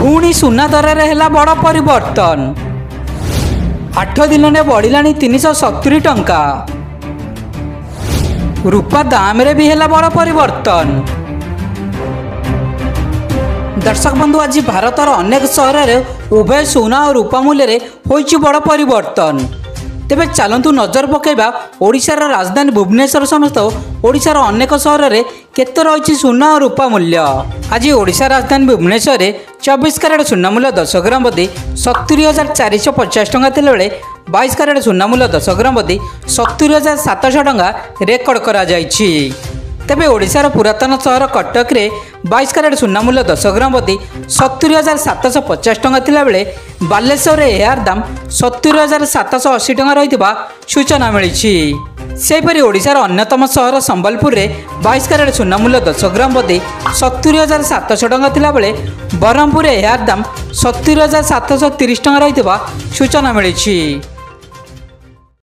पुणी सुना दर है बड़ परिवर्तन 8 दिन में बढ़ला 370 टंका। रूपा दाम रे भी है बड़ परिवर्तन। दर्शक बंधु आज भारतर अनेक सहर में उभय सुना और रूपा मूल्य होइछि बड़ परिवर्तन। तेबे चलतु नजर पकेबा ओडिशार राजधानी भुवनेश्वर समेत ओडिशार अनेक सहर में केते रही सुना और रूपा मूल्य। आज ओडिशा राजधानी भुवनेश्वर में 24 कैरेट सुना मूल्य 10 ग्राम बदी 70,450 टंका थिला बेले 22 कैरेट सुना मूल्य 10 ग्राम बदी 70,700 टंका रेकर्ड करा जायछि। तेबे ओडिशार पुरातन सहर कटक रे 22 कैरेट सुना मूल्य 10 ग्राम बदी 70,750 टंका थिला बेले बालेश्वर रे यार दाम 70,780 टंका रहितबा सूचना मिलिछि। सेपरि ओडिशार अन्यतम सहर संबलपुर रे 22 कैरेट सुना मूल्य 10 ग्राम बदी 70,700 टंका थिला बेले बरहमपुर रे यार दाम 70,730 टंका रहितबा सूचना मिलिछि।